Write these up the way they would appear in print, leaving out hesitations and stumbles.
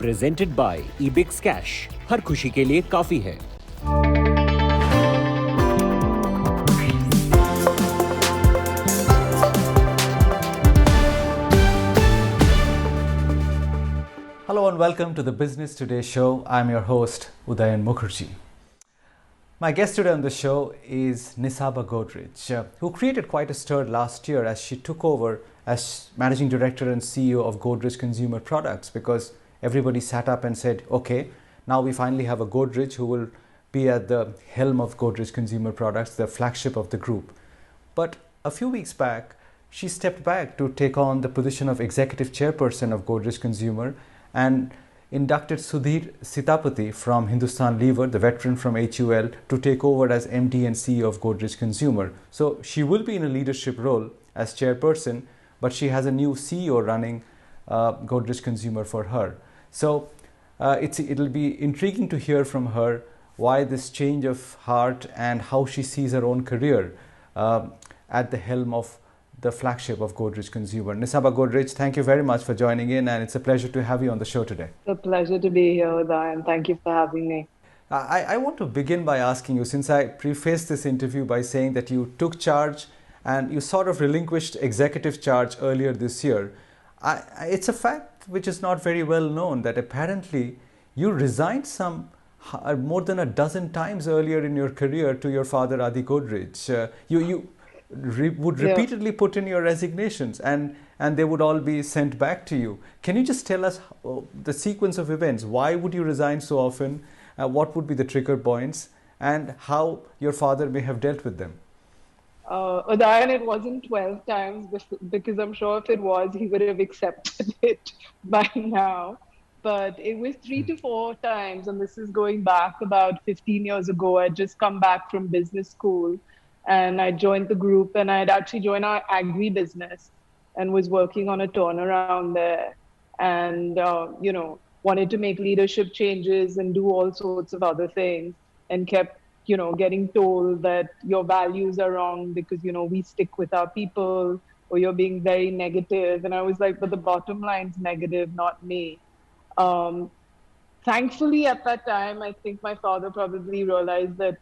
Presented by eBix Cash. हर खुशी के लिए काफी है. Hello and welcome to the Business Today show. I'm your host, Udayan Mukherjee. My guest today on the show is Nisaba Godrej, who created quite a stir last year as she took over as Managing Director and CEO of Godrej Consumer Products, because everybody sat up and said, okay, now we finally have a Godrej who will be at the helm of Godrej Consumer Products, the flagship of the group. But a few weeks back, she stepped back to take on the position of Executive Chairperson of Godrej Consumer and inducted Sudhir Sitapati from Hindustan Lever, the veteran from HUL, to take over as MD and CEO of Godrej Consumer. So she will be in a leadership role as chairperson, but she has a new CEO running Godrej Consumer for her. So it'll be intriguing to hear from her why this change of heart and how she sees her own career at the helm of the flagship of Godrej Consumer. Nisaba Godrej, thank you very much for joining in, and it's a pleasure to have you on the show today. It's a pleasure to be here, Udayan. Thank you for having me. I want to begin by asking you, since I prefaced this interview by saying that you took charge and you sort of relinquished executive charge earlier this year, it's a fact which is not very well known that apparently you resigned more than a dozen times earlier in your career to your father Adi Godrej. You would repeatedly put in your resignations and they would all be sent back to you. Can you just tell us the sequence of events? Why would you resign so often? What would be the trigger points and how your father may have dealt with them? Udayan, it wasn't 12 times because I'm sure if it was, he would have accepted it by now. But it was 3 to 4 times, and this is going back about 15 years ago. I'd just come back from business school and I joined the group, and I'd actually joined our agri business and was working on a turnaround there, and wanted to make leadership changes and do all sorts of other things, and kept getting told that your values are wrong because we stick with our people, or you're being very negative. And I was like, but the bottom line's negative, not me. Thankfully, at that time, I think my father probably realized that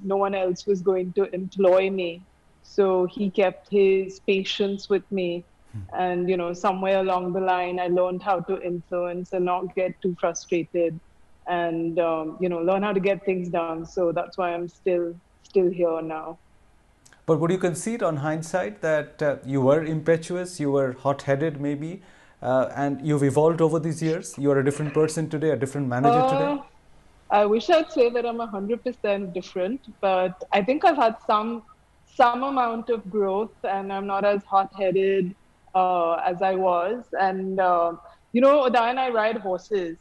no one else was going to employ me. So he kept his patience with me. And, somewhere along the line, I learned how to influence and not get too frustrated and, learn how to get things done. So that's why I'm still here now. But would you concede on hindsight that you were impetuous, you were hot-headed maybe? And you've evolved over these years? You're a different person today, a different manager today? I wish I'd say that I'm 100% different, but I think I've had some amount of growth, and I'm not as hot-headed as I was. And, Udayan, I ride horses.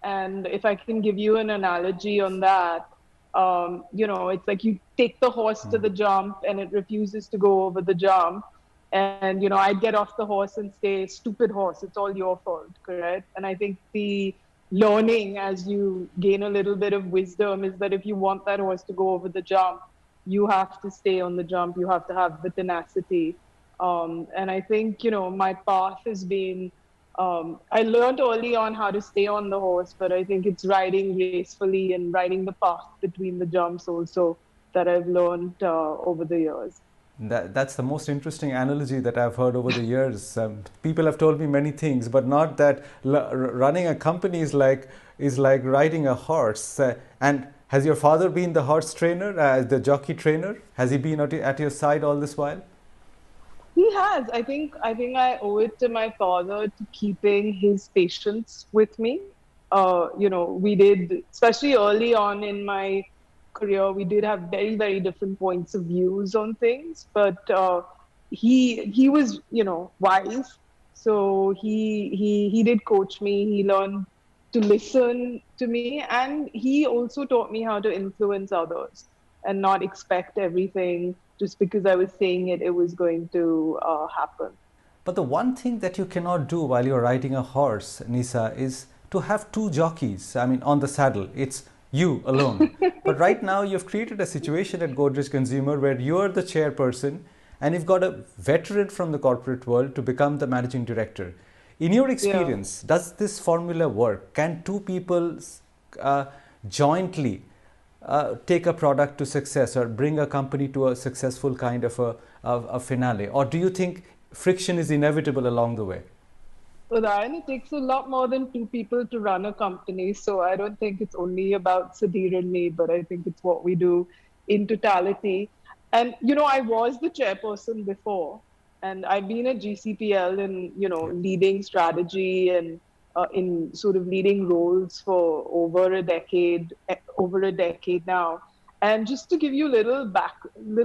And if I can give you an analogy on that, it's like you take the horse to the jump and it refuses to go over the jump. And, I'd get off the horse and say, stupid horse, it's all your fault, correct? And I think the learning as you gain a little bit of wisdom is that if you want that horse to go over the jump, you have to stay on the jump. You have to have the tenacity. And I think, my path has been, I learned early on how to stay on the horse, but I think it's riding gracefully and riding the path between the jumps also that I've learned over the years. That's the most interesting analogy that I've heard over the years. People have told me many things, but not that running a company is like riding a horse. And has your father been the horse trainer, the jockey trainer? Has he been at your side all this while? He has. I think I owe it to my father to keeping his patience with me. We did, especially early on in my career, we did have very, very different points of views on things, but he was, wise. So he did coach me. He learned to listen to me, and he also taught me how to influence others and not expect everything just because I was saying it was going to happen. But the one thing that you cannot do while you're riding a horse, Nisa, is to have two jockeys. I mean, on the saddle. It's you alone. But right now you've created a situation at Godrej Consumer where you're the chairperson and you've got a veteran from the corporate world to become the managing director. In your experience, does this formula work? Can two people uh, jointly take a product to success or bring a company to a successful kind of a finale? Or do you think friction is inevitable along the way? Udayan, it takes a lot more than two people to run a company. So I don't think it's only about Sudhir and me, but I think it's what we do in totality. And, I was the chairperson before, and I've been at GCPL in, leading strategy and in sort of leading roles for over a decade now. And just to give you a little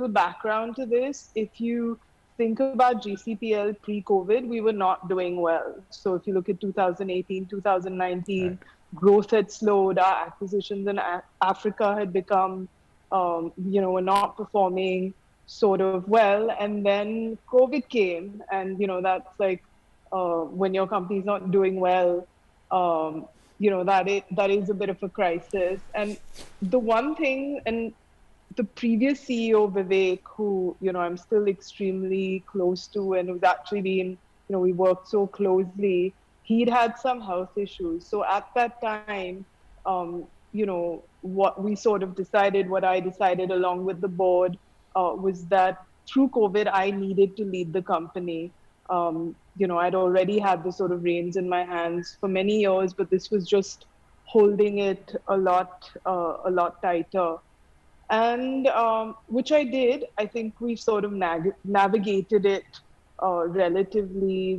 background to this, if you think about GCPL pre-COVID, we were not doing well. So if you look at 2018, 2019, Right. growth had slowed. Our acquisitions in Africa had become, were not performing sort of well. And then COVID came, and that's like when your company's not doing well, that is a bit of a crisis. And the one thing, and the previous CEO, Vivek, who, I'm still extremely close to and who's actually been, we worked so closely, he'd had some health issues. So at that time, what we sort of decided, what I decided along with the board, was that through COVID, I needed to lead the company. I'd already had the sort of reins in my hands for many years, but this was just holding it a lot tighter. And which I did. I think we sort of navigated it relatively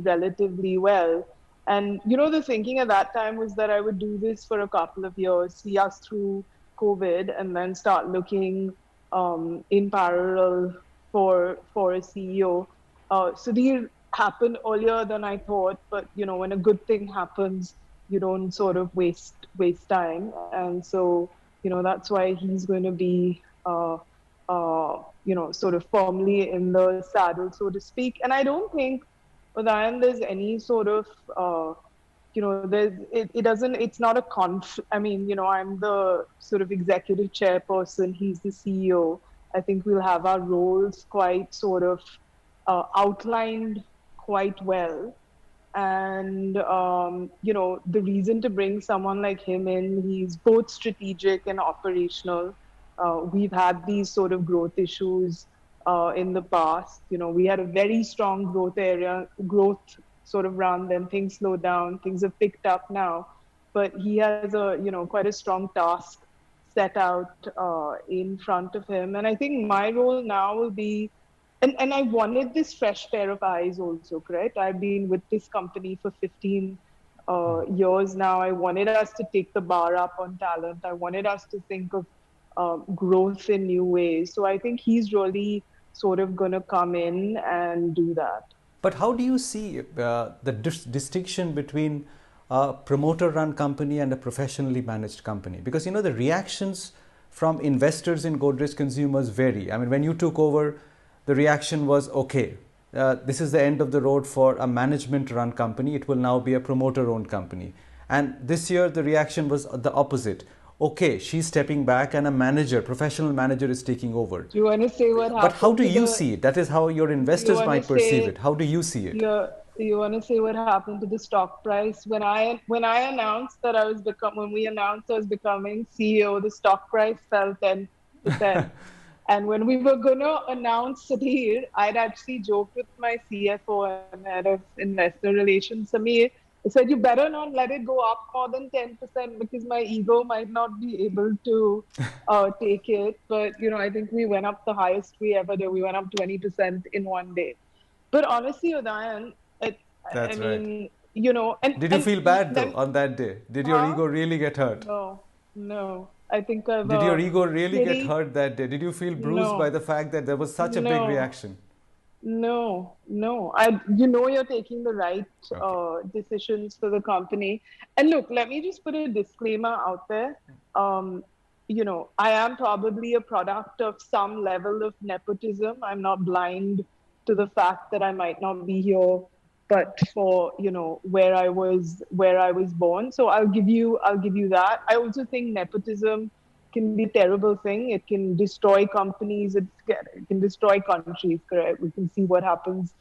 well. And the thinking at that time was that I would do this for a couple of years, see us through COVID, and then start looking in parallel for a CEO. Sudhir happened earlier than I thought, but when a good thing happens, you don't sort of waste time. And so that's why he's going to be, sort of firmly in the saddle, so to speak. And I don't think, Udayan, there's any sort of, it's not a I mean, I'm the sort of executive chairperson, he's the CEO. I think we'll have our roles quite sort of outlined quite well. And, the reason to bring someone like him in, he's both strategic and operational. We've had these sort of growth issues in the past. We had a very strong growth sort of run, then things slowed down, things have picked up now. But he has quite a strong task set out in front of him. And I think my role now will be, and I wanted this fresh pair of eyes also, correct? I've been with this company for 15 years now. I wanted us to take the bar up on talent. I wanted us to think of growth in new ways. So I think he's really sort of going to come in and do that. But how do you see the distinction between a promoter-run company and a professionally managed company? Because, the reactions from investors in Godrej Consumers vary. I mean, when you took over, the reaction was, okay, this is the end of the road for a management-run company. It will now be a promoter-owned company. And this year, the reaction was the opposite. Okay, she's stepping back and a professional manager is taking over. Do you want to say what happened? But how do you see it? That is how your investors might perceive it. How do you see it? You want to say what happened to the stock price? When I announced that when we announced I was becoming CEO, the stock price fell 10%. And when we were going to announce Sudhir, I'd actually joked with my CFO and head of investor relations, Samir. I said, you better not let it go up more than 10% because my ego might not be able to take it. But, I think we went up the highest we ever did. We went up 20% in one day. But honestly, Udayan, That's right. And did you feel bad though on that day? Did your ego really get hurt? No. I think did your ego really get hurt that day? Did you feel bruised by the fact that there was such a big reaction? No. You're taking the right decisions for the company. And look, let me just put a disclaimer out there. I am probably a product of some level of nepotism. I'm not blind to the fact that I might not be here, but for where I was born. So I'll give you that. I also think nepotism can be a terrible thing. It can destroy companies. It can destroy countries. Correct. We can see what happens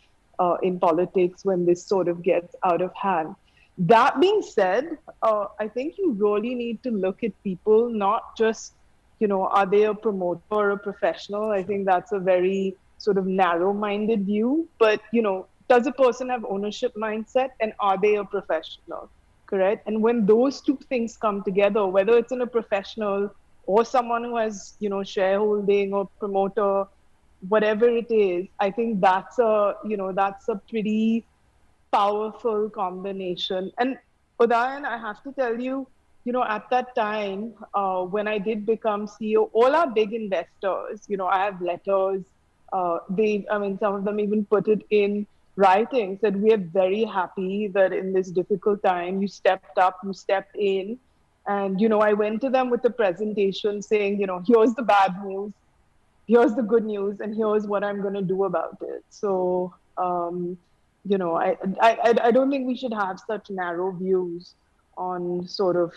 in politics when this sort of gets out of hand. That being said, I think you really need to look at people, not just, are they a promoter or a professional? I think that's a very sort of narrow-minded view. But, does a person have ownership mindset, and are they a professional? Correct. And when those two things come together, whether it's in a professional or someone who has, shareholding or promoter, whatever it is, I think that's a pretty powerful combination. And Udayan, I have to tell you, at that time, when I did become CEO, all our big investors, I have letters, some of them even put it in writing, said, we are very happy that in this difficult time, you stepped up, you stepped in. And, I went to them with a presentation saying, here's the bad news, here's the good news, and here's what I'm going to do about it. So, I don't think we should have such narrow views on sort of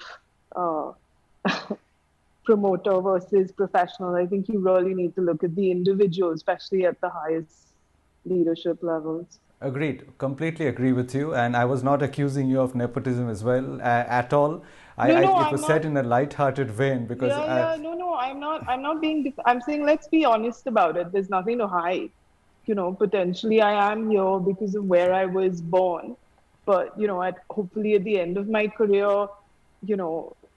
promoter versus professional. I think you really need to look at the individual, especially at the highest leadership levels. Agreed. Completely agree with you. And I was not accusing you of nepotism as well at all. It was said in a light-hearted vein because I'm not. I'm not being. I'm saying let's be honest about it. There's nothing to hide. Potentially I am here because of where I was born, but hopefully at the end of my career,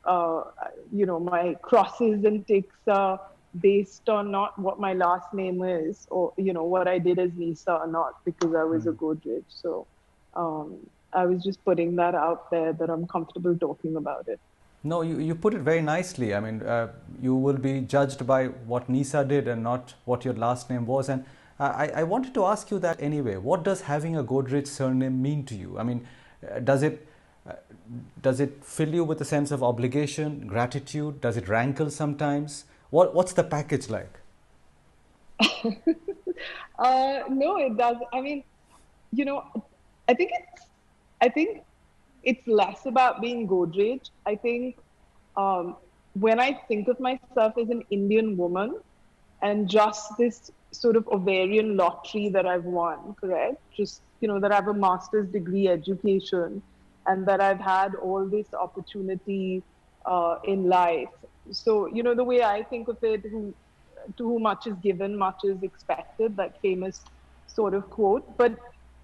my crosses and ticks are based on not what my last name is or what I did as Nisa or not because I was a Godrej. So I was just putting that out there that I'm comfortable talking about it. No, you put it very nicely. I mean, you will be judged by what Nisa did and not what your last name was. And I wanted to ask you that anyway. What does having a Godrej surname mean to you? I mean, does it fill you with a sense of obligation, gratitude? Does it rankle sometimes? What's the package like? No, it does. I mean, I think it's less about being Godrej. I think when I think of myself as an Indian woman and just this sort of ovarian lottery that I've won, correct? Just, that I have a master's degree education and that I've had all this opportunity in life. So, the way I think of it, to whom much is given, much is expected, that famous sort of quote. But,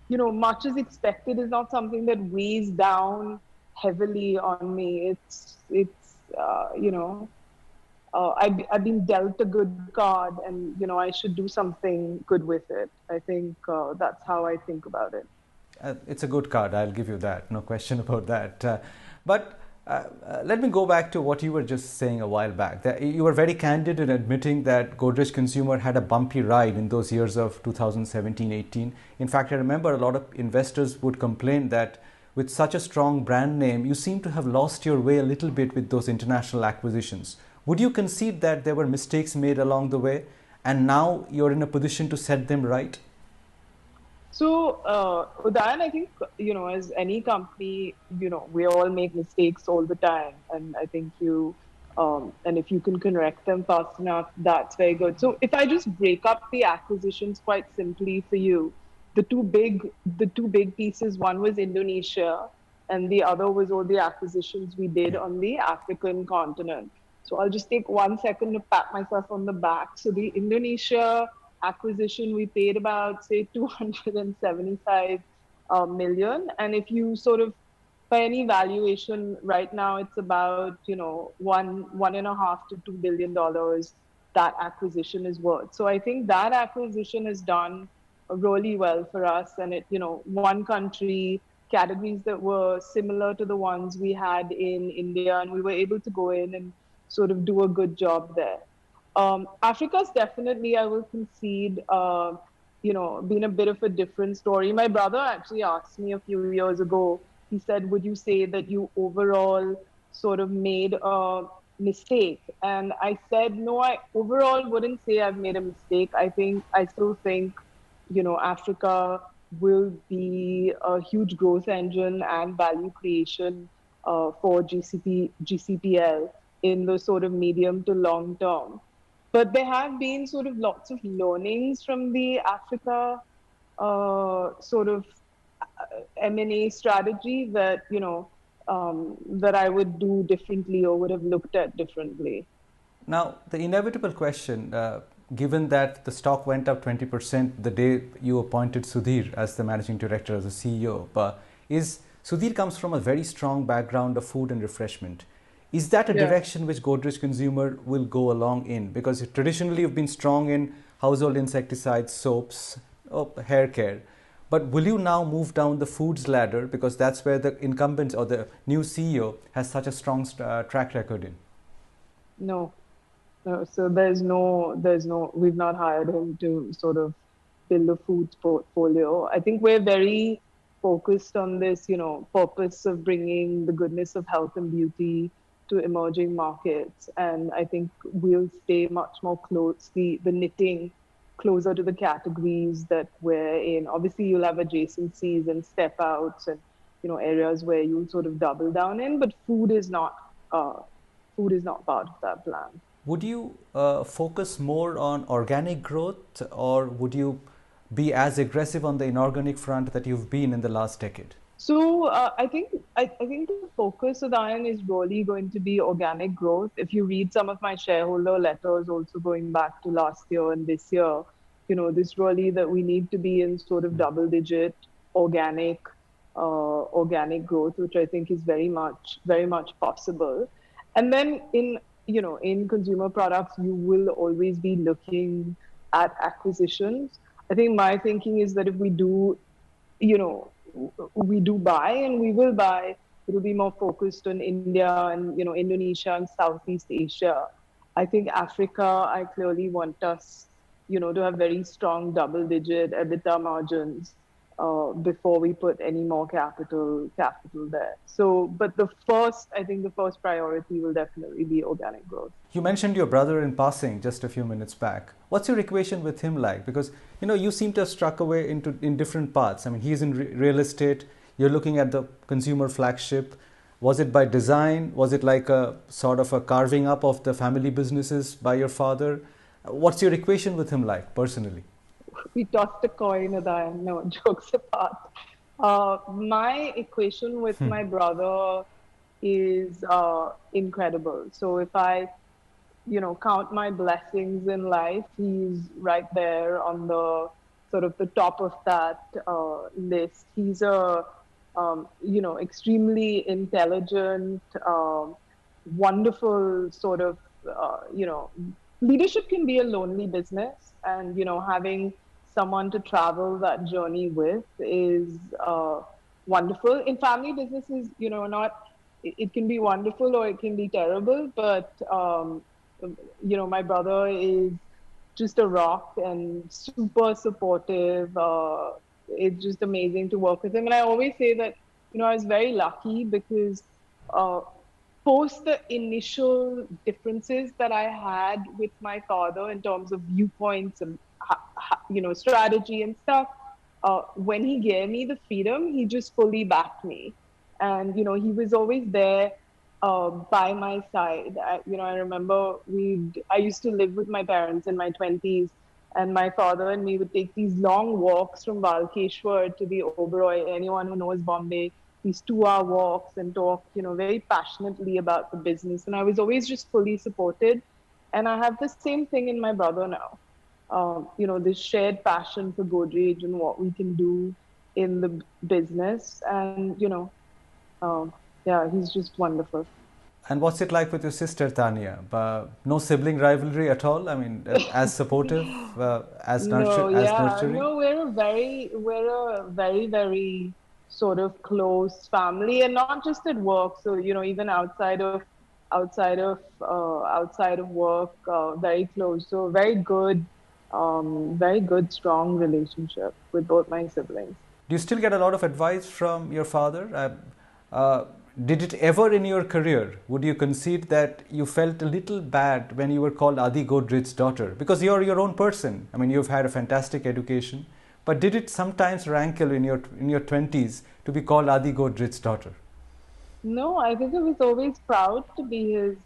much is expected is not something that weighs down heavily on me. I've been dealt a good card and, I should do something good with it. I think that's how I think about it. It's a good card. I'll give you that. No question about that. But let me go back to what you were just saying a while back. That you were very candid in admitting that Godrej Consumer had a bumpy ride in those years of 2017-18. In fact, I remember a lot of investors would complain that with such a strong brand name, you seem to have lost your way a little bit with those international acquisitions. Would you concede that there were mistakes made along the way and now you're in a position to set them right? So, Udayan, I think, as any company, we all make mistakes all the time. And I think and if you can correct them fast enough, that's very good. So if I just break up the acquisitions quite simply for you, the two big pieces, one was Indonesia and the other was all the acquisitions we did on the African continent. So I'll just take 1 second to pat myself on the back. So the Indonesia acquisition, we paid about, say, 275 million. And if you sort of, by any valuation right now, it's about, $1.5 to $2 billion that acquisition is worth. So I think that acquisition has done really well for us. And it, one country, categories that were similar to the ones we had in India, and we were able to go in and sort of do a good job there. Africa's definitely, I will concede, been a bit of a different story. My brother actually asked me a few years ago, he said, would you say that you overall sort of made a mistake? And I said, no, I overall wouldn't say I've made a mistake. I still think, Africa will be a huge growth engine and value creation for GCPL in the sort of medium to long term. But there have been sort of lots of learnings from the Africa sort of M&A strategy that, that I would do differently or would have looked at differently. Now, the inevitable question, given that the stock went up 20% the day you appointed Sudhir as the managing director, as the CEO, is Sudhir comes from a very strong background of food and refreshment. Is that a direction which Godrej Consumer will go along in? Because traditionally you've been strong in household insecticides, soaps, hair care. But will you now move down the foods ladder, because that's where the incumbent or the new CEO has such a strong track record in? No. No, so we've not hired him to sort of build a foods portfolio. I think we're very focused on this, purpose of bringing the goodness of health and beauty to emerging markets. And I think we'll stay much more closely, the knitting closer to the categories that we're in. Obviously, you'll have adjacencies and step outs and, areas where you'll sort of double down in, but food is not part of that plan. Would you focus more on organic growth, or would you be as aggressive on the inorganic front that you've been in the last decade? So I think the focus of Udayan is really going to be organic growth. If you read some of my shareholder letters, also going back to last year and this year, this really that we need to be in sort of double-digit organic growth, which I think is very much possible. And then in consumer products, you will always be looking at acquisitions. I think my thinking is that if we do, we do buy and we will buy, it will be more focused on India and, Indonesia and Southeast Asia. I think Africa, I clearly want us, to have very strong double-digit EBITDA margins before we put any more capital there. So, but I think the first priority will definitely be organic growth. You mentioned your brother in passing just a few minutes back. What's your equation with him like? Because, you seem to have struck away in different paths. I mean, he's in real estate. You're looking at the consumer flagship. Was it by design? Was it like a sort of a carving up of the family businesses by your father? What's your equation with him like, personally? We tossed a coin at that. No, jokes apart. My equation with my brother is incredible. So if I, count my blessings in life, he's right there on the sort of the top of that list. He's a, extremely intelligent, wonderful sort of, leadership can be a lonely business, and having someone to travel that journey with is wonderful. In family businesses, it can be wonderful or it can be terrible, but my brother is just a rock and super supportive. It's just amazing to work with him. And I always say that, I was very lucky because post the initial differences that I had with my father in terms of viewpoints and, strategy and stuff, when he gave me the freedom, he just fully backed me. And, he was always there by my side. I remember I used to live with my parents in my 20s, and my father and me would take these long walks from Balkeshwar to the Oberoi. Anyone who knows Bombay, these 2-hour walks, and talk, very passionately about the business. And I was always just fully supported. And I have the same thing in my brother now. This shared passion for Godrej and what we can do in the business. And, he's just wonderful. And what's it like with your sister, Tanya? No sibling rivalry at all? I mean, as supportive, as nurturing? No, we're a very, very sort of close family, and not just at work. So, even outside of work, very close. So very good, strong relationship with both my siblings. Do you still get a lot of advice from your father? Did it ever in your career, would you concede that you felt a little bad when you were called Adi Godrej's daughter? Because you're your own person. I mean, you've had a fantastic education. But did it sometimes rankle in your 20s to be called Adi Godrej's daughter? No, I think I was always proud to be his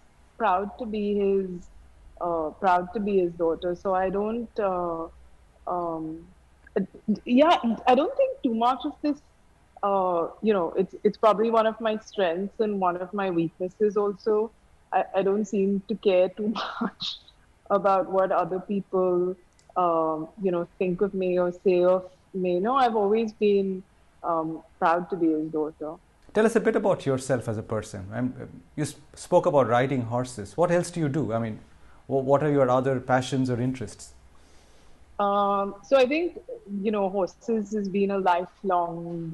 daughter. So I don't, Yeah, I don't think too much of this. It's probably one of my strengths and one of my weaknesses also. I don't seem to care too much about what other people, think of me or say of me. No, I've always been proud to be his daughter. Tell us a bit about yourself as a person. You spoke about riding horses. What else do you do? I mean, what are your other passions or interests? So I think, horses has been a lifelong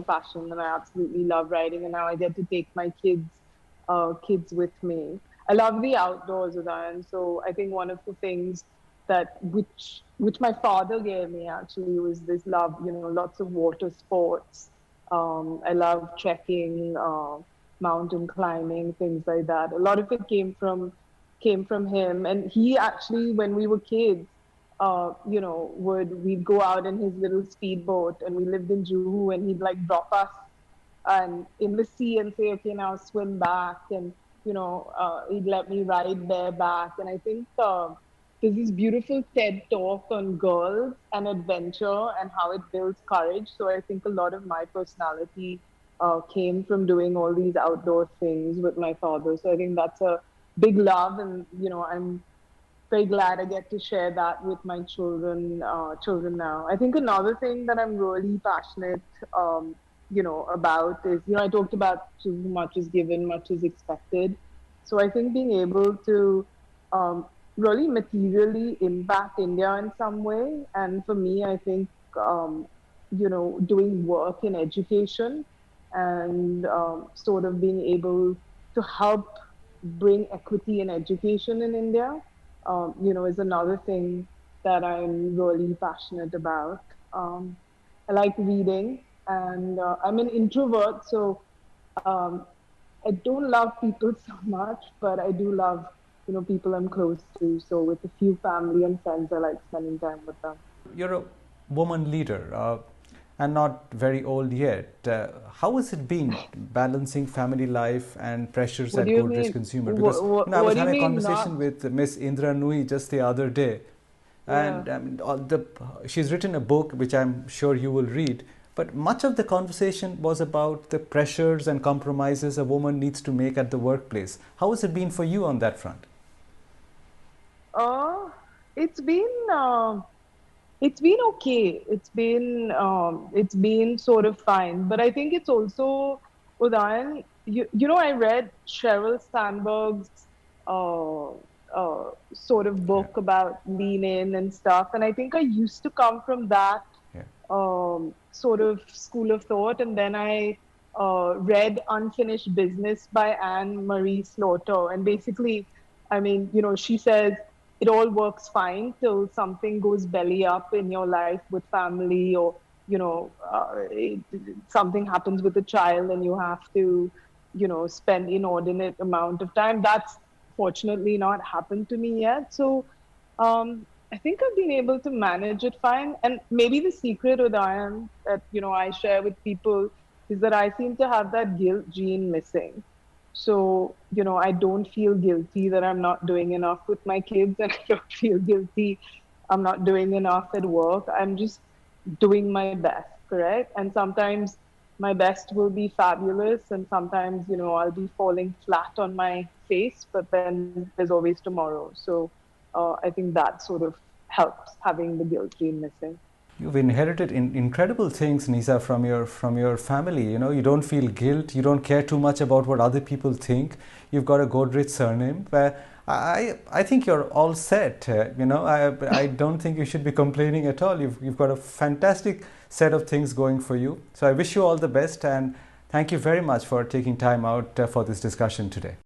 passion, and I absolutely love riding. And now I get to take my kids with me. I love the outdoors, Udayan. So I think one of the things that which my father gave me actually was this love, lots of water sports. I love trekking, mountain climbing, things like that. A lot of it came from him. And he actually, when we were kids, we'd go out in his little speedboat, and we lived in Juhu, and he'd like drop us and in the sea and say, okay, now swim back, and he'd let me ride bareback. And I think there's this beautiful TED talk on girls and adventure and how it builds courage. So I think a lot of my personality came from doing all these outdoor things with my father. So I think that's a big love, and I'm very glad I get to share that with my children now. I think another thing that I'm really passionate, about is, I talked about too much is given, much is expected. So I think being able to really materially impact India in some way, and for me, I think, doing work in education and sort of being able to help bring equity in education in India, is another thing that I'm really passionate about. I like reading, and I'm an introvert, so um, I don't love people so much, but I do love, people I'm close to. So with a few family and friends, I like spending time with them. You're a woman leader and not very old yet. How has it been balancing family life and pressures What at do you Godrej mean? Consumer? Because I What was do you having a mean conversation not? with Miss Indra Nui just the other day, Yeah. and she's written a book which I'm sure you will read. But much of the conversation was about the pressures and compromises a woman needs to make at the workplace. How has it been for you on that front? Uh, it's been it's been okay. It's been sort of fine, but I think it's also, Udayan. I read Sheryl Sandberg's uh, sort of Yeah, book about lean in and stuff, and I think I used to come from that yeah, sort of school of thought, and then I read Unfinished Business by Anne Marie Slaughter, and basically, I mean, she says it all works fine till something goes belly up in your life with family, or something happens with a child and you have to spend inordinate amount of time. That's fortunately not happened to me yet. So I think I've been able to manage it fine. And maybe the secret with I am that I share with people is that I seem to have that guilt gene missing. So, I don't feel guilty that I'm not doing enough with my kids, and I don't feel guilty I'm not doing enough at work. I'm just doing my best, correct? And sometimes my best will be fabulous, and sometimes, I'll be falling flat on my face, but then there's always tomorrow. So I think that sort of helps having the guilt gene missing. you've inherited incredible things, Nisa, from your family. You don't feel guilt. You don't care too much about what other people think. You've got a Godrej surname. I think you're all set. I don't think you should be complaining at all. You've got a fantastic set of things going for you. So I wish you all the best, and thank you very much for taking time out for this discussion today.